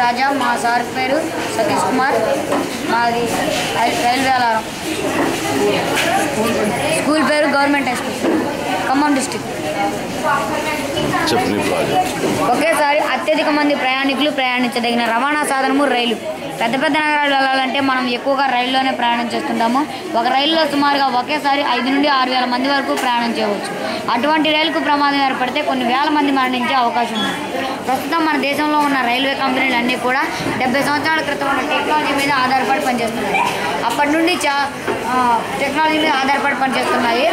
రాజా, మా సార్ పేరు సతీష్ కుమార్, మాది రైల్వే అలారం. స్కూల్ పేరు government high school, Khammam district. ఒకేసారి అత్యధిక మంది ప్రయాణికులు ప్రయాణించదగిన రవాణా సాధనము రైలు. పెద్ద పెద్ద నగరాలు వెళ్ళాలంటే మనం ఎక్కువగా రైల్లోనే ప్రయాణం చేస్తుంటాము. ఒక రైలులో సుమారుగా ఒకేసారి 5 నుండి 6 వేల మంది వరకు ప్రయాణం చేయవచ్చు. అటువంటి రైలుకు ప్రమాదం ఏర్పడితే కొన్ని వేల మంది మరణించే అవకాశం ఉంది. ప్రస్తుతం మన దేశంలో ఉన్న రైల్వే కంపెనీలు అన్నీ కూడా 70 సంవత్సరాల క్రితం ఉన్న టెక్నాలజీ మీద ఆధారపడి పనిచేస్తున్నాయి. అప్పటి నుండి టెక్నాలజీ మీద ఆధారపడి పనిచేస్తున్నాయి.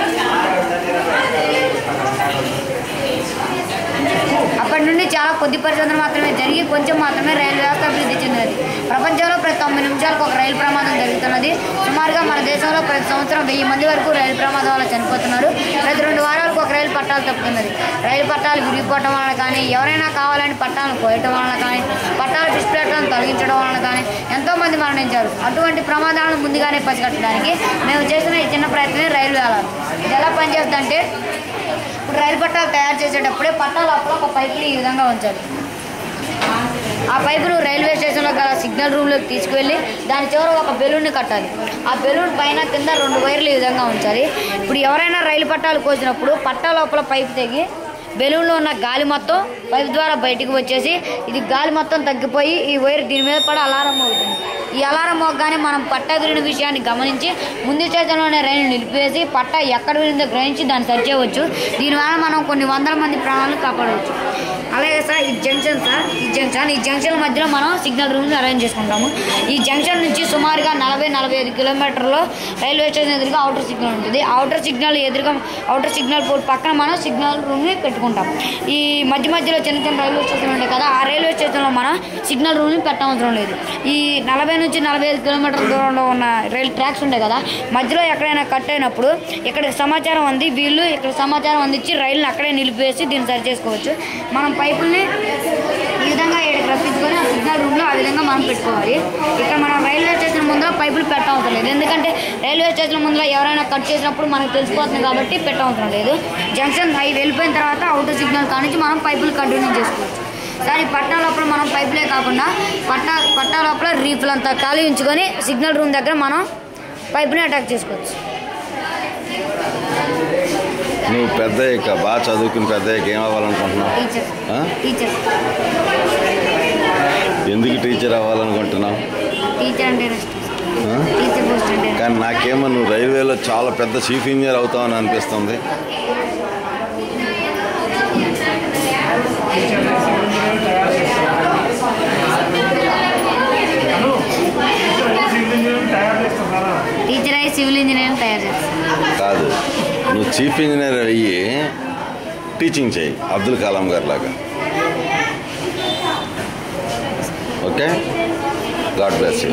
అప్పటి నుండి చాలా కొద్ది పరిశోధన మాత్రమే జరిగి కొంచెం మాత్రమే రైలు వ్యవస్థ అభివృద్ధి చెందినది. ప్రపంచంలో ప్రతి 9 నిమిషాలకు ఒక రైలు ప్రమాదం జరుగుతున్నది. సుమారుగా మన దేశంలో ప్రతి సంవత్సరం 1000 మంది వరకు రైలు ప్రమాదం వల్ల చనిపోతున్నారు. ప్రతి 2 వారాలకు ఒక రైలు పట్టాలు తప్పుతున్నది. రైలు పట్టాలు విరిగిపోవటం వలన కానీ, ఎవరైనా కావాలని పట్టాలను కోయటం వలన కానీ, పట్టాల డిస్ప్లేట్లను తొలగించడం వలన కానీ ఎంతోమంది మరణించారు. అటువంటి ప్రమాదాలను ముందుగానే పసిగట్టడానికి మేము చేసిన ఈ చిన్న ప్రయత్నమే రైలు అలారం. ఇది ఎలా పనిచేస్తుందంటే, ఇప్పుడు రైలు పట్టాలు తయారు చేసేటప్పుడే పట్టాల లోపల ఒక పైపుని ఈ విధంగా ఉంచాలి. ఆ పైపును రైల్వే స్టేషన్లో గల సిగ్నల్ రూమ్లోకి తీసుకువెళ్ళి దాని చివర ఒక బెలూన్ని కట్టాలి. ఆ బెలూన్ పైన కింద 2 వైర్లు ఈ విధంగా ఉంచాలి. ఇప్పుడు ఎవరైనా రైలు పట్టాలు కోసినప్పుడు పట్టా లోపల పైపు తెగి బెలూన్లో ఉన్న గాలి మొత్తం పైపు ద్వారా బయటికి వచ్చేసి ఇది గాలి మొత్తం తగ్గిపోయి ఈ వైర్ దీని మీద పడి అలారం అవుతుంది. ఈ అలారం మోగగానే మనం పట్టా విరిగిన విషయాన్ని గమనించి ముందు స్టేషన్లోనే రైలు నిలిపివేసి పట్టా ఎక్కడ విరిందో గ్రహించి దాన్ని సరి చేయవచ్చు. దీనివల్ల మనం కొన్ని వందల మంది ప్రాణాలను కాపాడవచ్చు. అలాగే సార్ ఈ జంక్షన్ మధ్యలో మనం సిగ్నల్ రూమ్ని అరేంజ్ చేసుకుంటాము. ఈ జంక్షన్ నుంచి సుమారుగా 40-45 కిలోమీటర్లో రైల్వే స్టేషన్ ఎదురుగా అవుటర్ సిగ్నల్ ఉంటుంది. అవుటర్ సిగ్నల్ పోర్ట్ పక్కన మనం సిగ్నల్ రూమ్ని పెట్టుకుంటాం. ఈ మధ్యలో చిన్న చిన్న రైల్వే స్టేషన్లు ఉంటాయి కదా, ఆ రైల్వే స్టేషన్లో మనం సిగ్నల్ రూమ్ని పెట్టవసరం లేదు. ఈ 40 నుంచి 45 కిలోమీటర్ల దూరంలో ఉన్న రైలు ట్రాక్స్ ఉంటాయి కదా, మధ్యలో ఎక్కడైనా కట్ అయినప్పుడు ఇక్కడికి సమాచారం అంది వీళ్ళు ఇక్కడ సమాచారం అందించి రైలుని అక్కడే నిలిపివేసి దీన్ని సరి చేసుకోవచ్చు. మనం పైపుల్ని ఈ విధంగా ఇక్కడికి రప్పించుకొని ఆ సిగ్నల్ రూమ్లో ఆ విధంగా మనం పెట్టుకోవాలి. ఇక్కడ మనం రైల్వే స్టేషన్ ముందర పైపులు పెట్టవసరం లేదు. ఎందుకంటే రైల్వే స్టేషన్ ముందర ఎవరైనా కట్ చేసినప్పుడు మనకు తెలిసిపోతుంది కాబట్టి పెట్టవసరం లేదు. జంక్షన్ అవి వెళ్ళిపోయిన తర్వాత అవుటర్ సిగ్నల్ కానించి మనం పైపులు కంటిన్యూ చేసుకోవచ్చు. సార్ ఈ పట్టా లోపల మనం పైపులే కాకుండా పట్టా లోపల రీఫ్లు అంతా ఖాళీ ఉంచుకొని సిగ్నల్ రూమ్ దగ్గర మనం పైపుని అటాక్ చేసుకోవచ్చు. నువ్వు పెద్ద బాగా చదువుకుని పెద్ద ఏం అవ్వాలనుకుంటున్నావు? టీచర్. ఎందుకు టీచర్ అవ్వాలనుకుంటున్నావు? టీచర్ అంటే కానీ నాకేమో నువ్వు రైల్వేలో చాలా పెద్ద చీఫ్ ఇంజనీర్ అవుతావని అనిపిస్తుంది. టీచర్ అయ్యి సివిల్ ఇంజనీరింగ్ తయారు చేస్తాను. కాదు, నువ్వు చీఫ్ ఇంజనీర్ అయ్యి టీచింగ్ చేయి అబ్దుల్ కలాం గారి లాగా. Okay, God bless you.